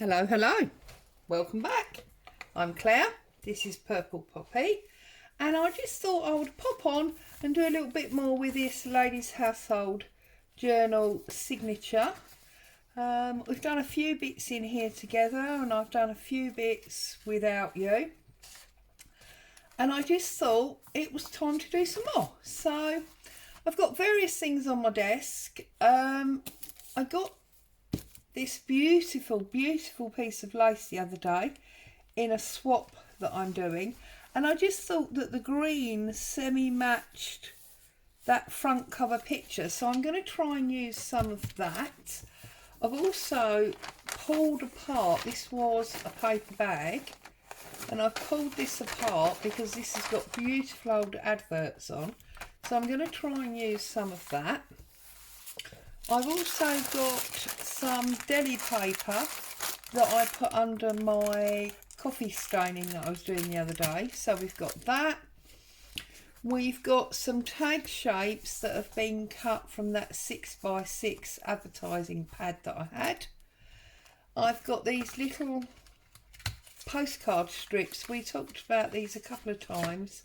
Hello, hello. Welcome back. I'm Claire. This is Purple Poppy. And I just thought I would pop on and do a little bit more with this Ladies Household Journal signature. We've done a few bits in here together and I've done a few bits without you. And I just thought it was time to do some more. So I've got various things on my desk. I got this beautiful piece of lace the other day in a swap that I'm doing, and I just thought that the green semi-matched that front cover picture, so I'm going to try and use some of that. I've also pulled apart, this was a paper bag, and I've pulled this apart because this has got beautiful old adverts on, so I'm going to try and use some of that. I've also got some deli paper that I put under my coffee staining that I was doing the other day. So we've got that. We've got some tag shapes that have been cut from that 6x6 advertising pad that I had. I've got these little postcard strips. We talked about these a couple of times.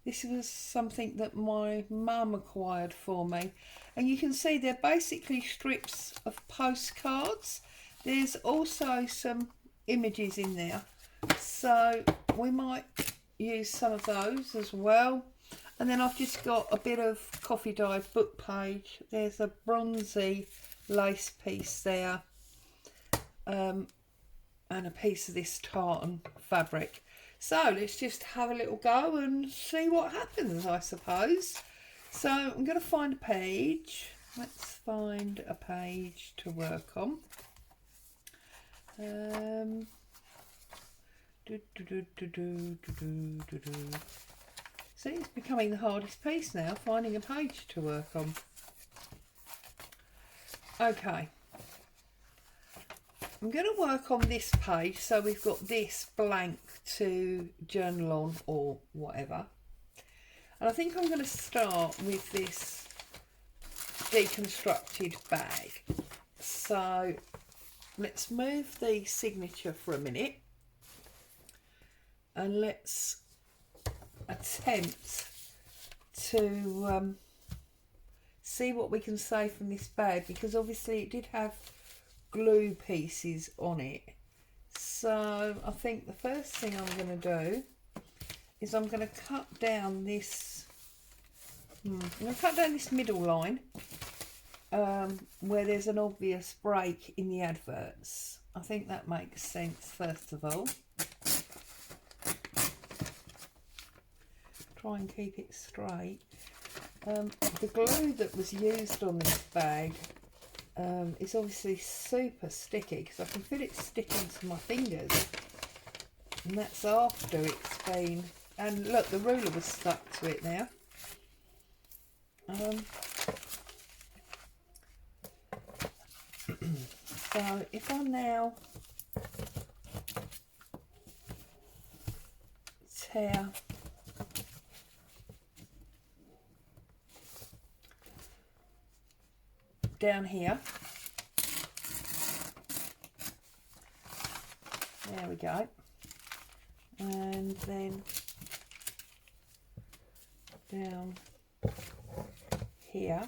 This was something that my mum acquired for me. And you can see they're basically strips of postcards. There's also some images in there. So we might use some of those as well. And then I've just got a bit of coffee dyed book page. There's a bronzy lace piece there. And a piece of this tartan fabric. So let's just have a little go and see what happens, I suppose. So I'm going to find a page. Let's find a page to work on. See, it's becoming the hardest piece now, finding a page to work on. Okay. I'm going to work on this page, so we've got this blank to journal on or whatever. And I think I'm going to start with this deconstructed bag. So let's move the signature for a minute and let's attempt to see what we can say from this bag, because obviously it did have glue pieces on it. So I think the first thing I'm going to do is I'm going to cut down this middle line where there's an obvious break in the adverts. I think that makes sense first of all. Try and keep it straight. The glue that was used on this bag it's obviously super sticky because I can feel it sticking to my fingers, and that's after it's been, and look, the ruler was stuck to it now. So if I now tear down here, there we go, and then down here.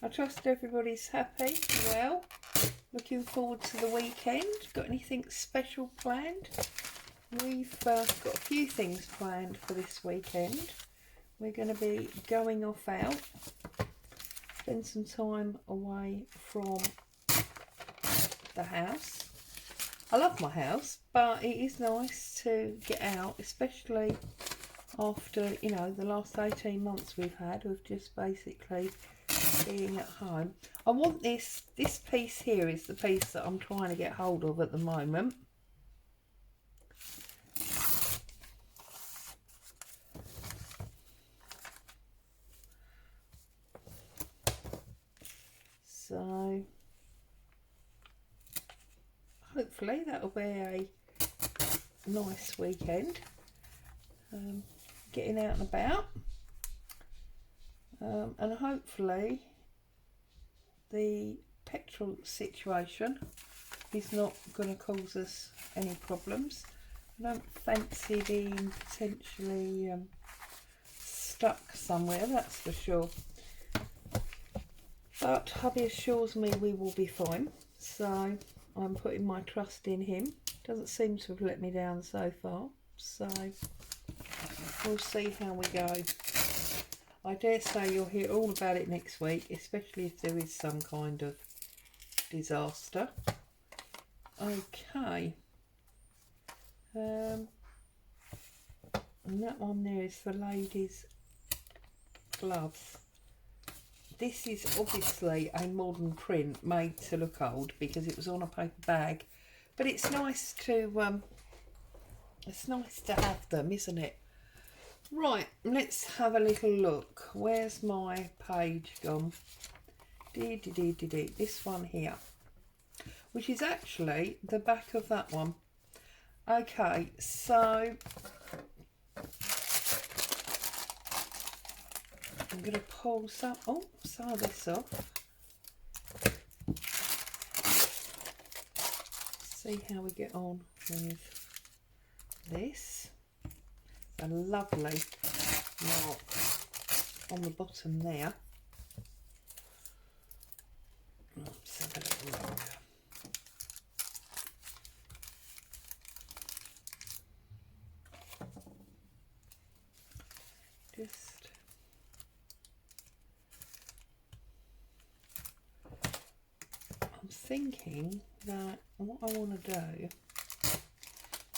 I trust everybody's happy. Well, looking forward to the weekend. Got anything special planned? We've got a few things planned for this weekend. We're going to be going off out, spend some time away from the house. I love my house, but it is nice to get out, especially after, you know, the last 18 months we've had of just basically being at home. I want this piece here is the piece that I'm trying to get hold of at the moment. So hopefully that'll be a nice weekend, getting out and about, and hopefully the petrol situation is not going to cause us any problems. I don't fancy being potentially stuck somewhere, that's for sure. But hubby assures me we will be fine, so I'm putting my trust in him. Doesn't seem to have let me down so far, so we'll see how we go. I dare say you'll hear all about it next week, especially if there is some kind of disaster. Okay. And that one there is for ladies' gloves. This is obviously a modern print made to look old because it was on a paper bag, but it's nice to have them, isn't it? Right, let's have a little look. Where's my page gone? This one here, which is actually the back of that one. Okay, so I'm going to pull some of this off. See how we get on with this. A lovely mark on the bottom there. Let's have a little look. I'm thinking that what I want to do is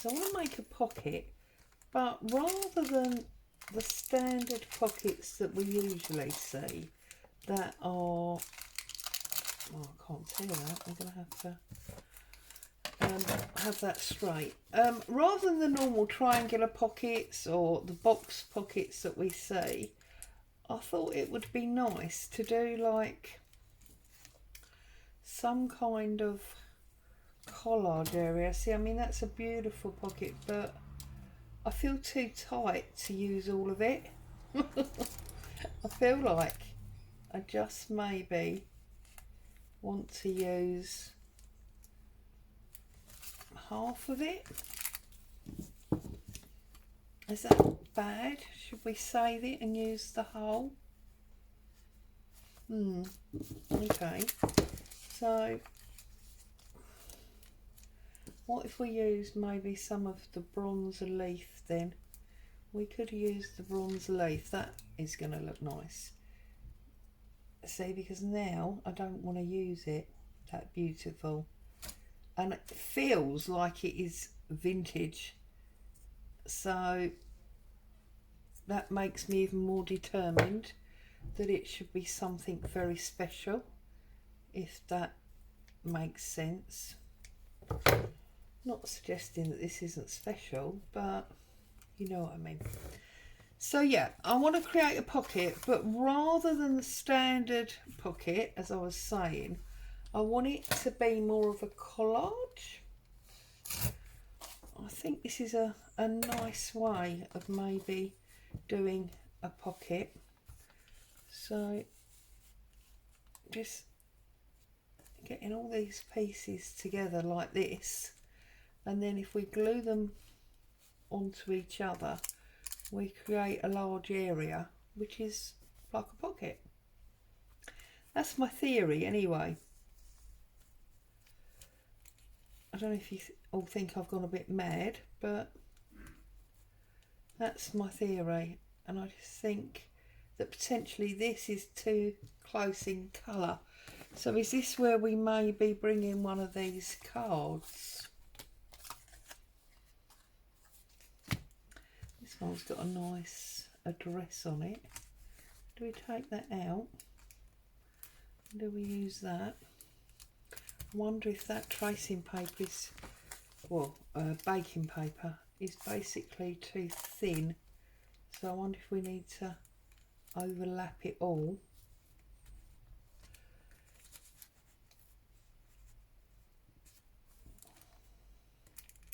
I want to make a pocket, but rather than the standard pockets that we usually see that are, I can't tell that, I'm going to have to have that straight. Rather than the normal triangular pockets or the box pockets that we see, I thought it would be nice to do like some kind of collage area. See, I mean, that's a beautiful pocket, but I feel too tight to use all of it. I feel like I just maybe want to use half of it. Is that bad? Should we save it and use the whole? Okay. So what if we use maybe some of the bronze leaf then? We could use the bronze leaf. That is going to look nice. See, because now I don't want to use it. That beautiful. And it feels like it is vintage. So that makes me even more determined that it should be something very special, if that makes sense. Not suggesting that this isn't special, but you know what I mean. So yeah, I want to create a pocket, but rather than the standard pocket, as I was saying, I want it to be more of a collage. I think this is a nice way of maybe doing a pocket. So just getting all these pieces together like this, and then if we glue them onto each other, we create a large area which is like a pocket. That's my theory anyway. I don't know if you all think I've gone a bit mad, but that's my theory, and I just think that potentially this is too close in colour. So is this where we maybe bring in one of these cards? This one's got a nice address on it. Do we take that out? Do we use that? I wonder if that tracing paper is, well, baking paper is basically too thin. So I wonder if we need to overlap it all.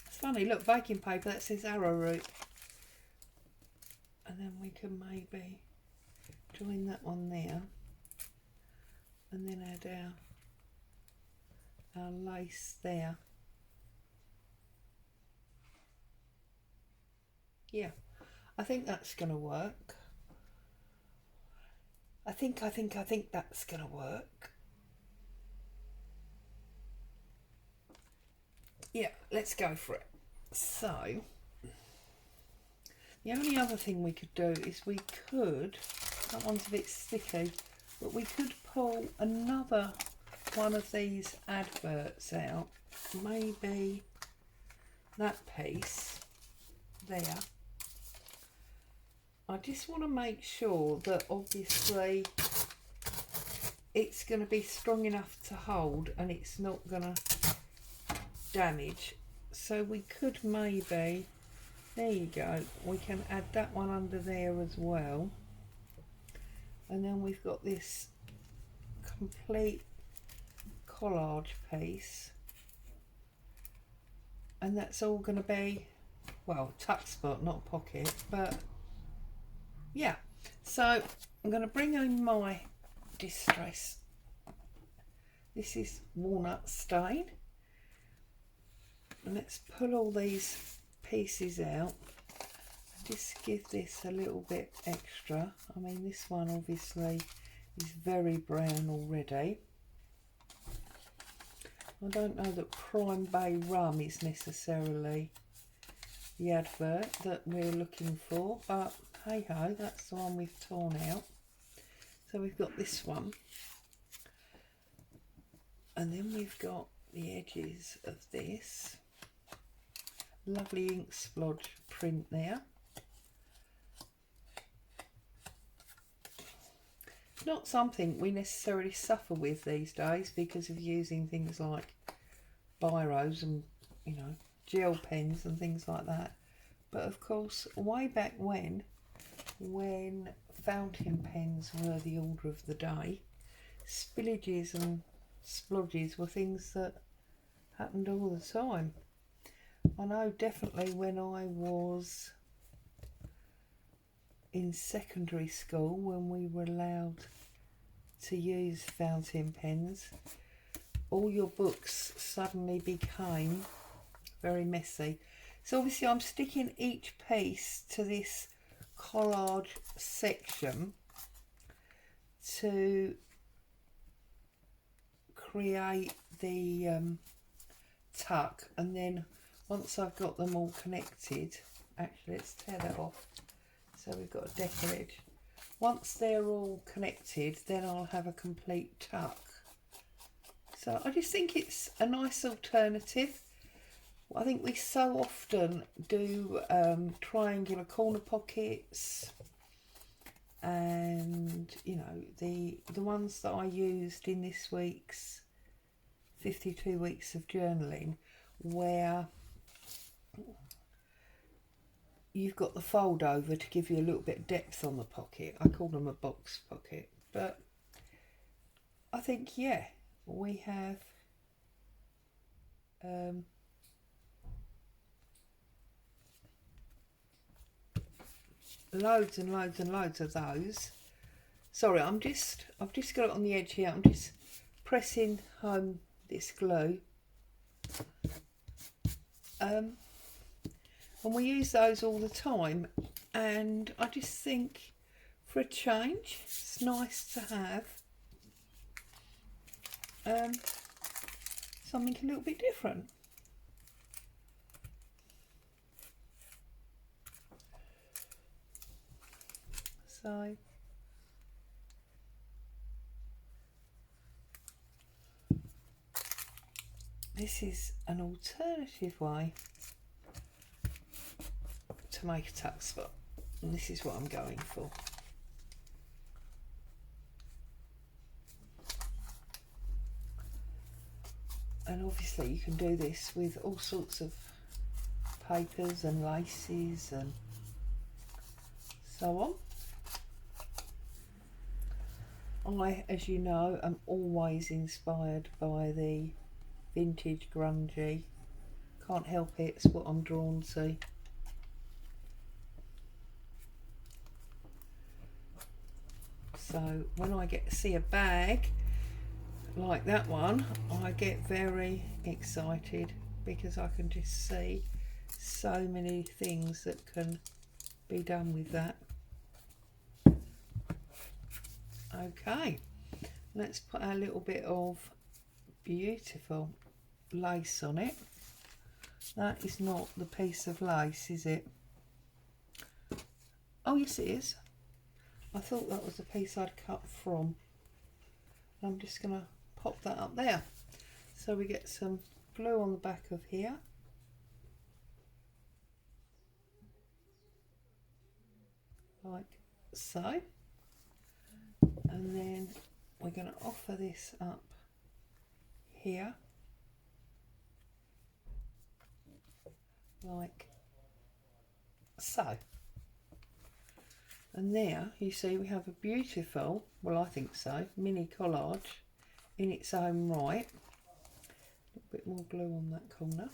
It's funny, look, baking paper, that says arrowroot. And then we can maybe join that one there, and then add our our lace there. Yeah, I think that's going to work. I think that's going to work. Yeah, let's go for it. So, the only other thing we could do is we could, that one's a bit sticky, but we could pull another one of these adverts out. Maybe that piece there. I just want to make sure that obviously it's going to be strong enough to hold and it's not going to damage. So we could maybe, there you go, we can add that one under there as well. And then we've got this complete collage piece. And that's all going to be, well, tuck spot, not pocket, but yeah. So I'm going to bring in my distress. This is walnut stain. And let's pull all these pieces out. Just give this a little bit extra. I mean, this one obviously is very brown already. I don't know that Prime Bay Rum is necessarily the advert that we're looking for, but hey ho, that's the one we've torn out. So we've got this one. And then we've got the edges of this. Lovely ink splodge print there. Not something we necessarily suffer with these days because of using things like biros and, you know, gel pens and things like that. But of course, way back when fountain pens were the order of the day, spillages and splodges were things that happened all the time. I know definitely when I was in secondary school, when we were allowed to use fountain pens, all your books suddenly became very messy. So obviously I'm sticking each piece to this collage section to create the tuck, and then once I've got them all connected, actually let's tear that off. So we've got a decollage. Once they're all connected, then I'll have a complete tuck. So I just think it's a nice alternative. I think we so often do triangular corner pockets, and you know, the ones that I used in this week's 52 weeks of journaling, where you've got the fold over to give you a little bit of depth on the pocket. I call them a box pocket, but I think, yeah, we have loads and loads and loads of those. Sorry, I've just got it on the edge here. I'm just pressing home this glue. And we use those all the time, and I just think for a change it's nice to have something a little bit different. So this is an alternative way to make a tuck spot, and this is what I'm going for. And obviously you can do this with all sorts of papers and laces and so on. I, as you know, am always inspired by the vintage grungy. Can't help it, it's what I'm drawn to. So when I see a bag like that one, I get very excited because I can just see so many things that can be done with that. Okay, let's put a little bit of beautiful lace on it. That is not the piece of lace, is it? Oh yes it is. I thought that was the piece I'd cut from. I'm just going to pop that up there. So we get some glue on the back of here. Like so. And then we're going to offer this up here. Like so. And there you see we have a beautiful, well I think so, mini collage in its own right. A little bit more glue on that corner.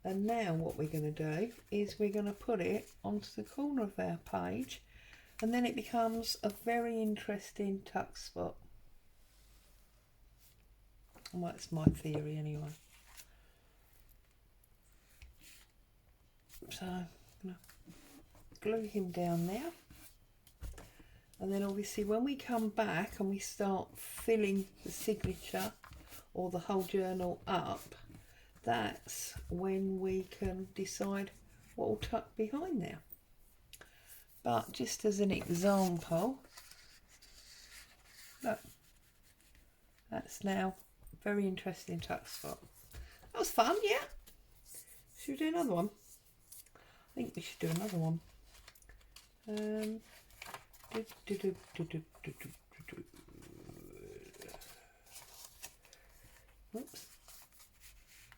And now what we're going to do is we're going to put it onto the corner of our page, and then it becomes a very interesting tuck spot. Well, that's my theory anyway. So I'm going to glue him down there, and then obviously when we come back and we start filling the signature or the whole journal up, that's when we can decide what will tuck behind there. But just as an example, look, that's now a very interesting tuck spot. That was fun, yeah? Should we do another one? I think we should do another one. Oops.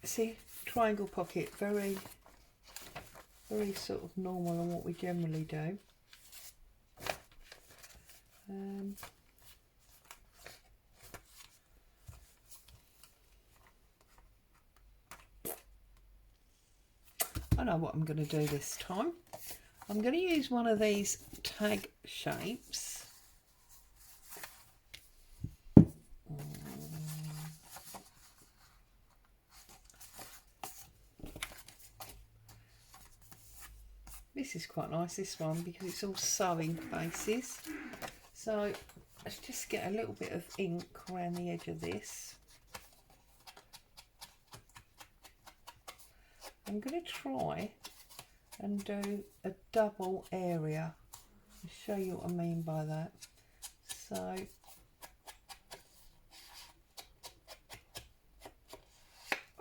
See, triangle pocket, very sort of normal on what we generally do. I know what I'm going to do this time. I'm going to use one of these tag shapes. This is quite nice, this one, because it's all sewing bases. So let's just get a little bit of ink around the edge of this. I'm going to try and do a double area. I'll show you what I mean by that. So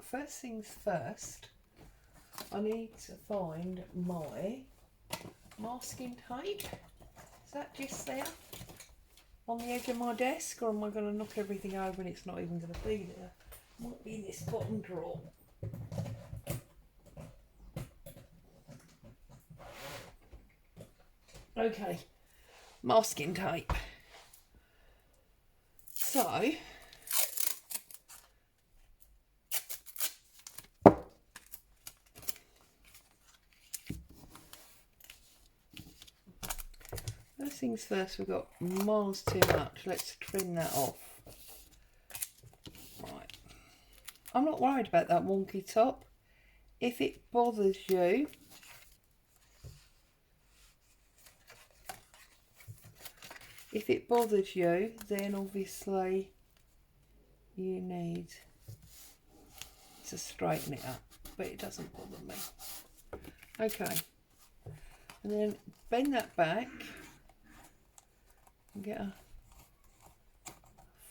first things first, I need to find my masking tape. Is that just there on the edge of my desk, or am I going to knock everything over and it's not even going to be there? Might be in this bottom drawer. Okay, masking tape. So first things first, we've got miles too much. Let's trim that off. Right. I'm not worried about that wonky top. If it bothers you, then obviously you need to straighten it up, but it doesn't bother me. Okay, and then bend that back and get a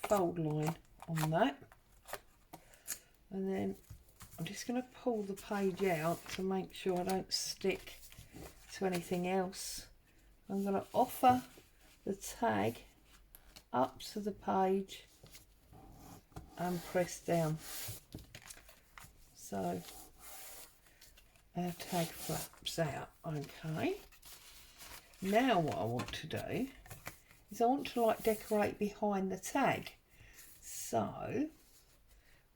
fold line on that, and then I'm just going to pull the page out to make sure I don't stick to anything else. I'm going to offer the tag up to the page and press down. So our tag flaps out. Okay. Now what I want to do is I want to like decorate behind the tag. So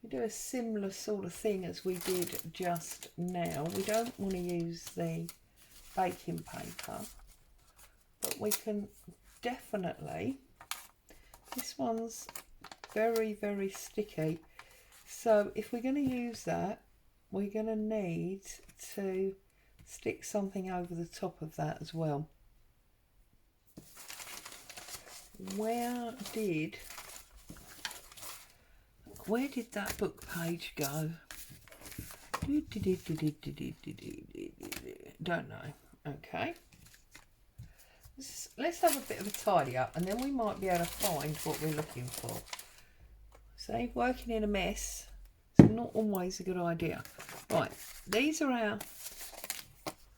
we do a similar sort of thing as we did just now. We don't want to use the baking paper, but we can definitely, this one's very, very sticky. So if we're going to use that, we're going to need to stick something over the top of that as well. Where did that book page go? Don't know. Okay. Let's have a bit of a tidy up, and then we might be able to find what we're looking for. See, working in a mess is not always a good idea. Right, these are our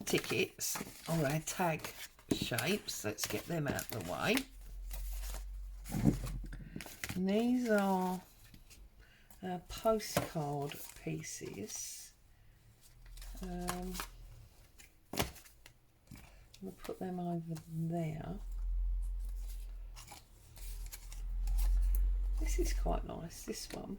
tickets, or our tag shapes. Let's get them out of the way. And these are our postcard pieces. We'll put them over there. This is quite nice, this one.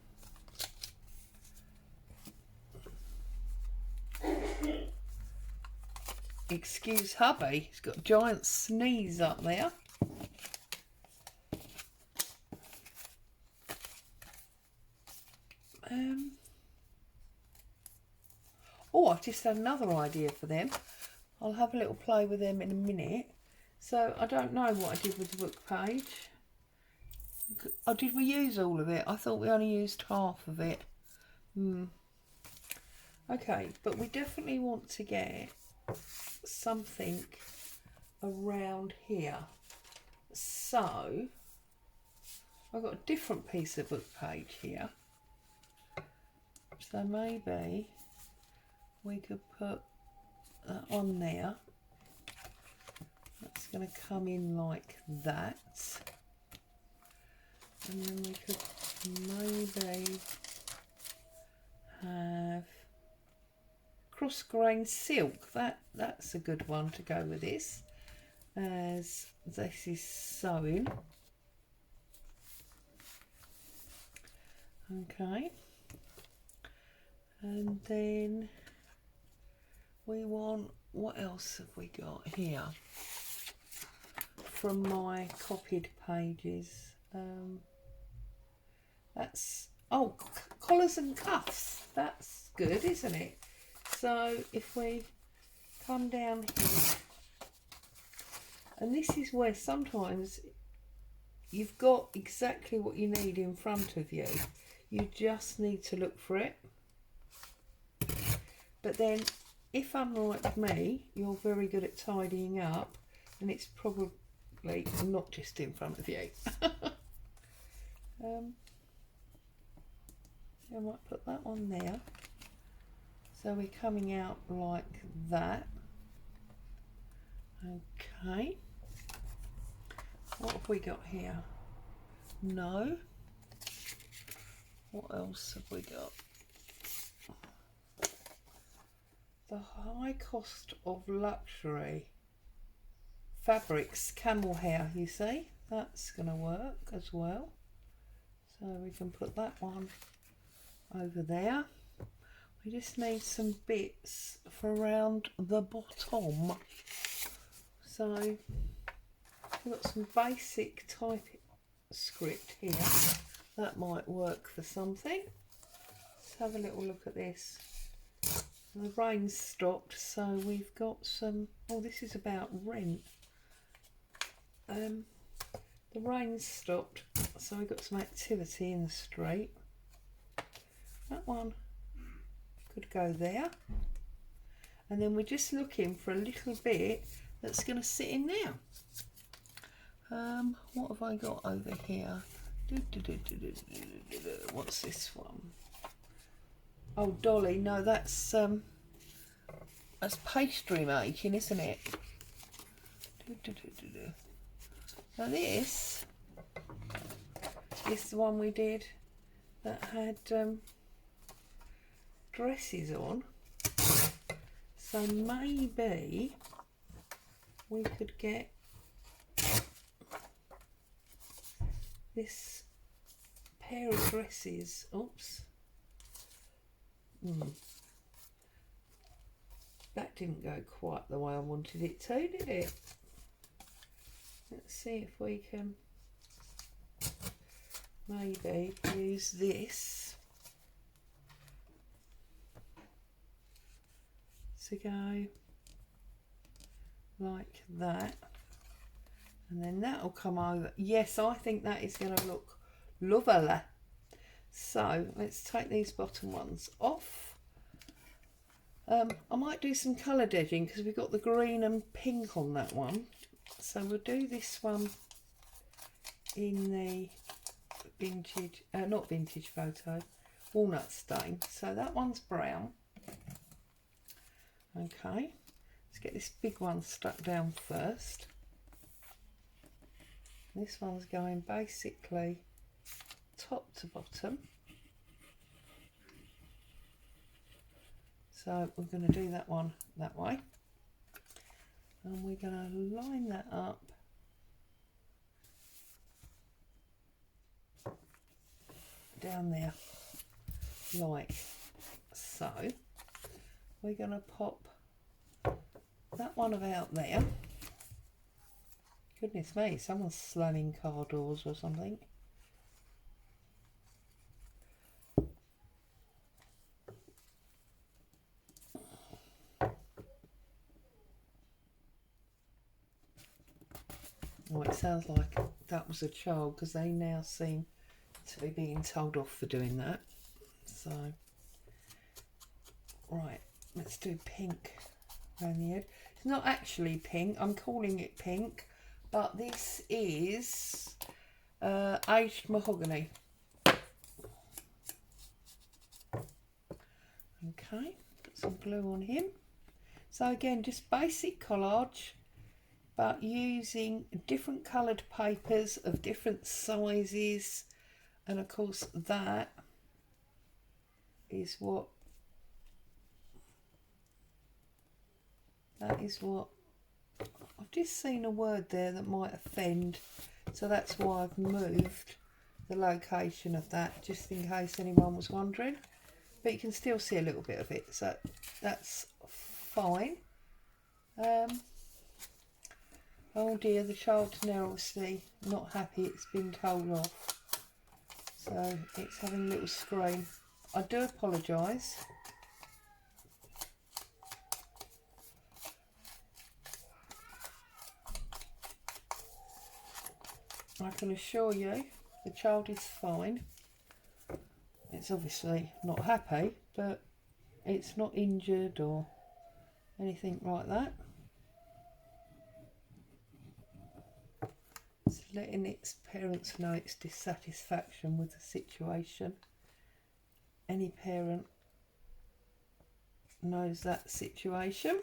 Excuse hubby, he's got a giant sneeze up there. Oh, I've just had another idea for them. I'll have a little play with them in a minute. So I don't know what I did with the book page. Oh, did we use all of it? I thought we only used half of it. Okay, but we definitely want to get something around here. So I've got a different piece of book page here. So maybe we could put that on there. That's going to come in like that. And then we could maybe have cross grain silk. That's a good one to go with this, as this is sewing. Okay. And then we want, what else have we got here from my copied pages? That's, oh, collars and cuffs. That's good, isn't it? So if we come down here, and this is where sometimes you've got exactly what you need in front of you. You just need to look for it. But then, if unlike me, you're very good at tidying up, and it's probably not just in front of you. I might put that on there. So we're coming out like that. Okay. What have we got here? No. What else have we got? The high cost of luxury fabrics, camel hair, you see, that's going to work as well. So we can put that one over there. We just need some bits for around the bottom. So we've got some basic type script here. That might work for something. Let's have a little look at this. The rain's stopped, so we've got some, oh, this is about rent. The rain's stopped, so we've got some activity in the street. That one could go there. And then we're just looking for a little bit that's going to sit in there. What have I got over here? What's this one? Oh, Dolly, no, that's pastry making, isn't it? Now this is the one we did that had dresses on. So maybe we could get this pair of dresses. Oops. That didn't go quite the way I wanted it to, did it? Let's see if we can maybe use this to go like that, and then that'll come over. Yes, I think that is going to look lovely. So let's take these bottom ones off. I might do some coloured edging because we've got the green and pink on that one, so we'll do this one in the vintage, not vintage photo, walnut stain. So that one's brown. Okay, let's get this big one stuck down first. This one's going basically top to bottom. So we're going to do that one that way, and we're going to line that up down there like so. We're going to pop that one about there. Goodness me, someone's slamming car doors or something. Well, it sounds like that was a child because they now seem to be being told off for doing that. So, right, let's do pink around the edge. It's not actually pink, I'm calling it pink, but this is aged mahogany. Okay, put some glue on him. So again, just basic collage, but using different coloured papers of different sizes, and of course that is what I've just seen a word there that might offend, so that's why I've moved the location of that, just in case anyone was wondering, but you can still see a little bit of it, so that's fine. Oh dear, the child's now obviously not happy it's been told off, so it's having a little scream. I do apologise. I can assure you the child is fine. It's obviously not happy, but it's not injured or anything like that. It's letting its parents know its dissatisfaction with the situation. Any parent knows that situation.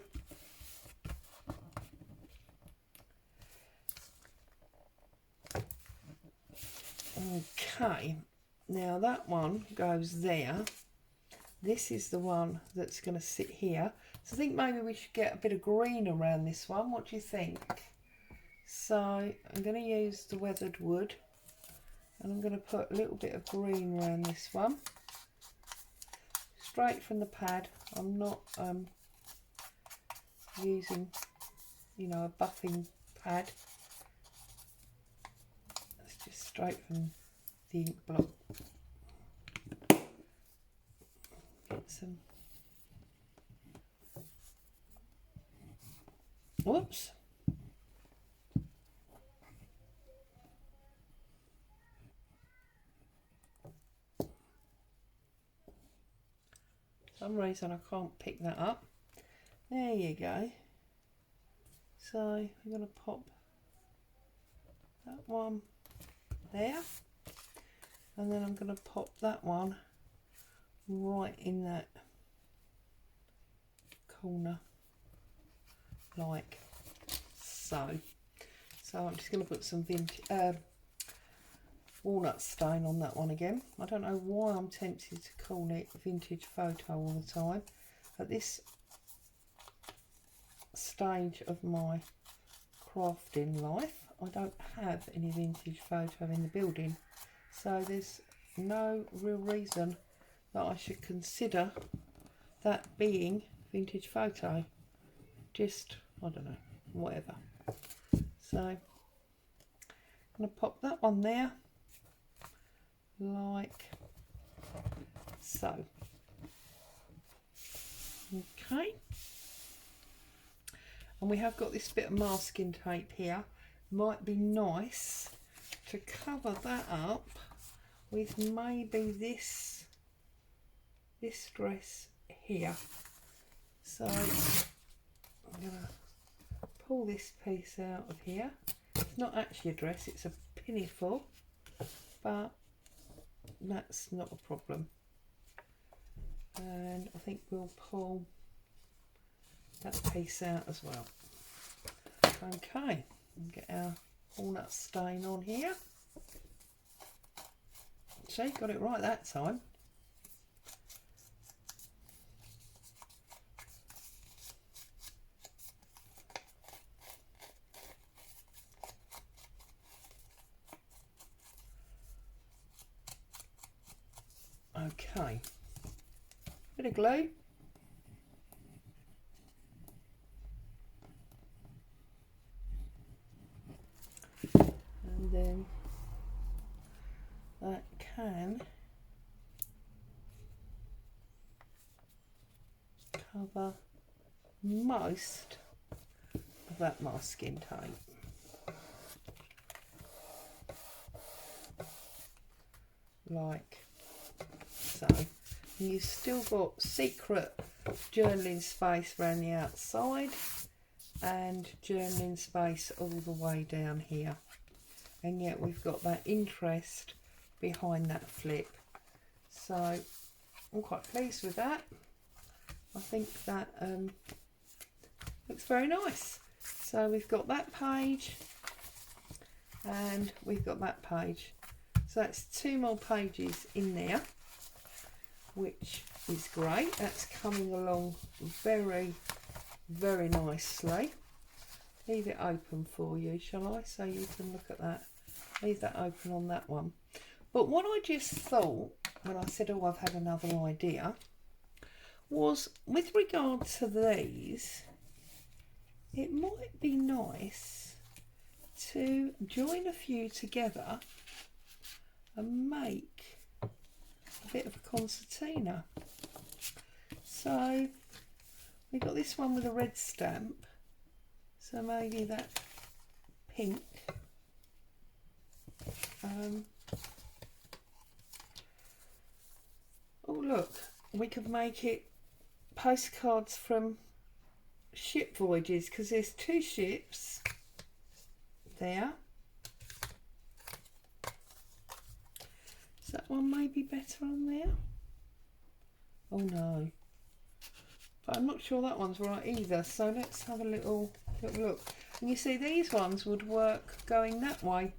Okay, now that one goes there. This is the one that's going to sit here. So I think maybe we should get a bit of green around this one. What do you think? So I'm going to use the weathered wood, and I'm going to put a little bit of green around this one. Straight from the pad. I'm not using, you know, a buffing pad. It's just straight from the ink block. Get some. Whoops. For some reason I can't pick that up. There you go. So I'm going to pop that one there, and then I'm going to pop that one right in that corner like so. So I'm just going to put some walnut stain on that one again. I don't know why I'm tempted to call it vintage photo all the time. At this stage of my crafting life, I don't have any vintage photo in the building, so there's no real reason that I should consider that being vintage photo. Just, I don't know, whatever. So I'm going to pop that one there, like so. Okay, and we have got this bit of masking tape here. Might be nice to cover that up with maybe this dress here. So I'm going to pull this piece out of here. It's not actually a dress, it's a pinafore, but that's not a problem. And I think we'll pull that piece out as well. Okay, and get our walnut stain on here. See, got it right that time. Okay, bit of glue. And then that can cover most of that masking tape. Like so. You've still got secret journaling space around the outside and journaling space all the way down here, and yet we've got that interest behind that flip. So I'm quite pleased with that. I think that looks very nice. So we've got that page and we've got that page. So that's 2 more pages in there, which is great. That's coming along very, very nicely. Leave it open for you, shall I? So you can look at that. Leave that open on that one. But what I just thought when I said, oh, I've had another idea, was with regard to these, it might be nice to join a few together and make a bit of a concertina. So we've got this one with a red stamp, so maybe that pink. Oh look, we could make it postcards from ship voyages, because there's 2 ships there. Is that one maybe better on there? Oh no, but I'm not sure that one's right either, so let's have a little look. And you see these ones would work going that way.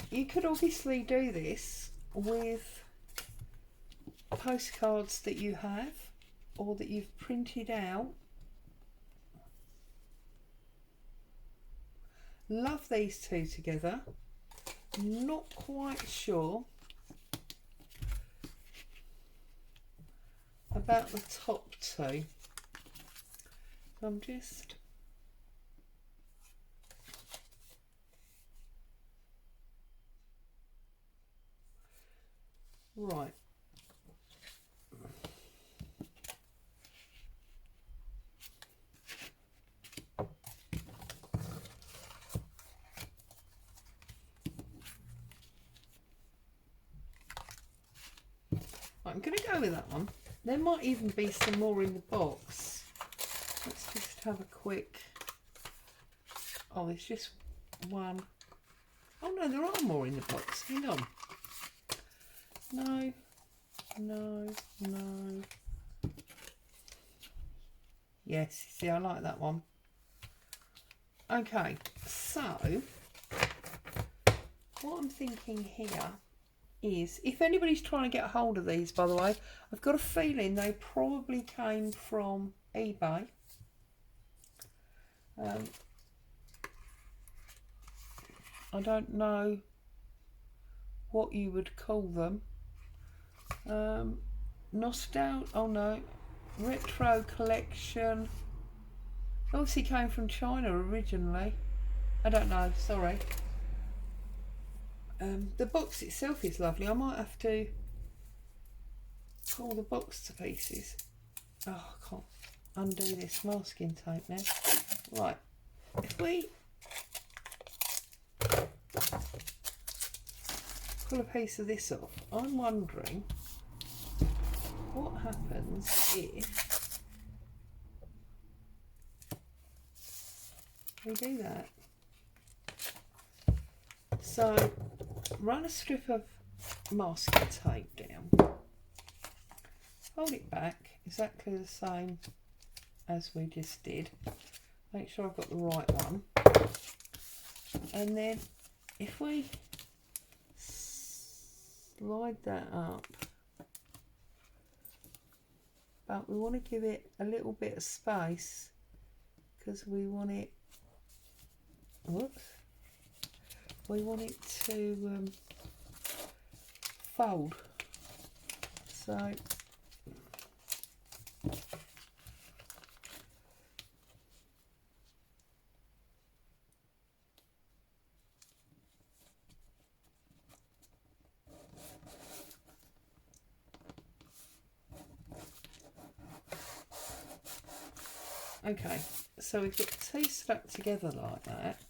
You could obviously do this with postcards that you have or that you've printed out. Love these 2 together. Not quite sure about the top 2. So I'm just right. I'm going to go with that one. There might even be some more in the box. Let's just have a quick... Oh, there's just one. Oh no, there are more in the box. Hang on. No, no, no. Yes, see, I like that one. Okay, so what I'm thinking here is, if anybody's trying to get a hold of these, by the way, I've got a feeling they probably came from eBay. I don't know what you would call them. Nostalgia, oh no, retro collection. Obviously came from China originally. I don't know, sorry. The box itself is lovely. I might have to pull the box to pieces. Oh, I can't undo this masking tape now. Right, if we pull a piece of this off, I'm wondering what happens if we do that. So run a strip of masking tape down, hold it back exactly the same as we just did, make sure I've got the right one, and then if we slide that up, but we want to give it a little bit of space because we want it, whoops, we want it to fold. So okay, so we've got two stuck together like that,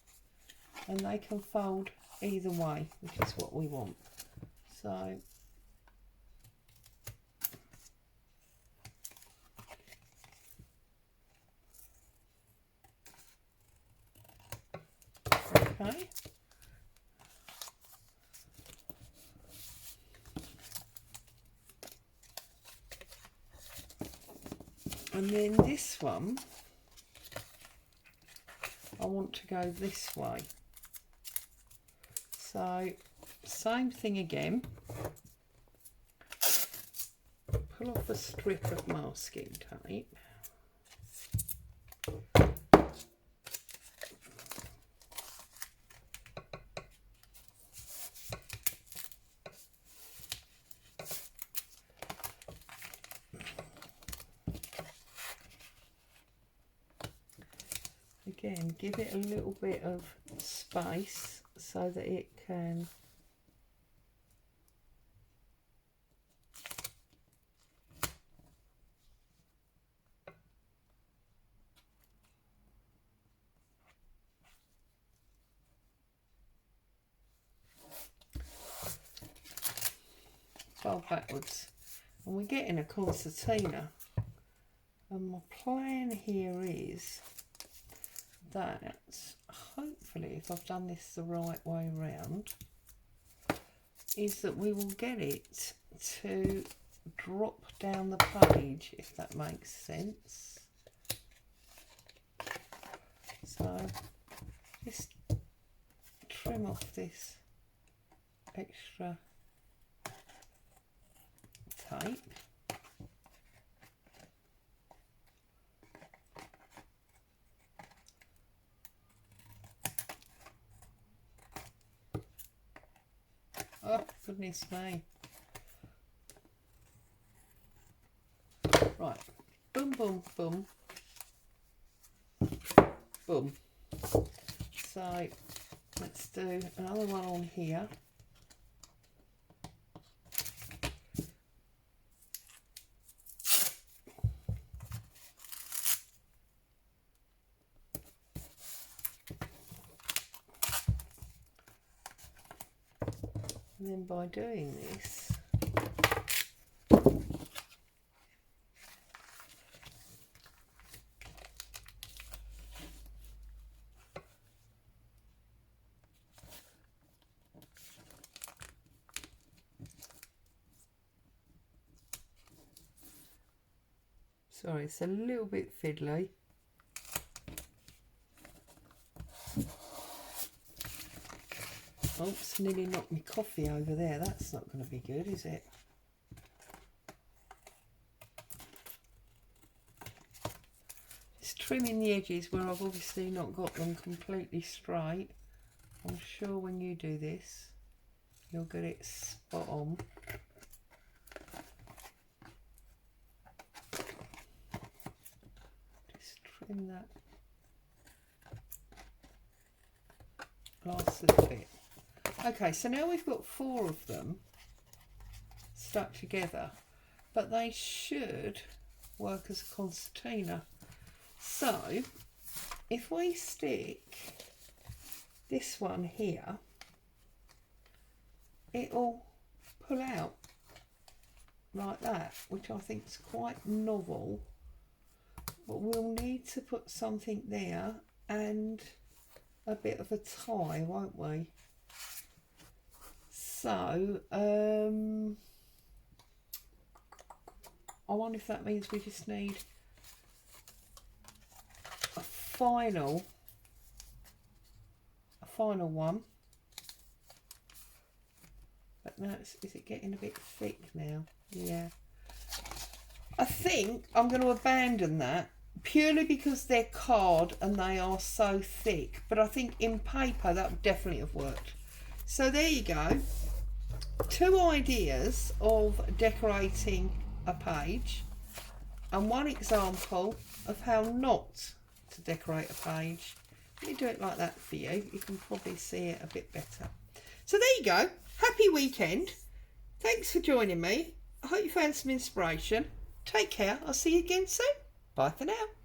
and they can fold either way, which is what we want. So okay, and then this one I want to go this way. So same thing again, pull off a strip of masking tape, again give it a little bit of space so that it can fold backwards, and we're getting a concertina, and my plan here is that hopefully, if I've done this the right way round, is that we will get it to drop down the page, if that makes sense. So just trim off this extra tape. Oh, goodness me. Right, boom, boom, boom, boom. So let's do another one on here. And then by doing this, sorry, it's a little bit fiddly. Oops, nearly knocked my coffee over there. That's not going to be good, is it? Just trimming the edges where I've obviously not got them completely straight. I'm sure when you do this, you'll get it spot on. Just trim that last little bit. Okay, so now we've got 4 of them stuck together, but they should work as a concertina. So if we stick this one here, it'll pull out like that, which I think is quite novel. But we'll need to put something there and a bit of a tie, won't we? So I wonder if that means we just need a final one. But now is it getting a bit thick now? Yeah. I think I'm going to abandon that purely because they're card and they are so thick. But I think in paper that would definitely have worked. So there you go. 2 ideas of decorating a page and 1 example of how not to decorate a page. Let me do it like that for you. You can probably see it a bit better. So there you go. Happy weekend. Thanks for joining me. I hope you found some inspiration. Take care. I'll see you again soon. Bye for now.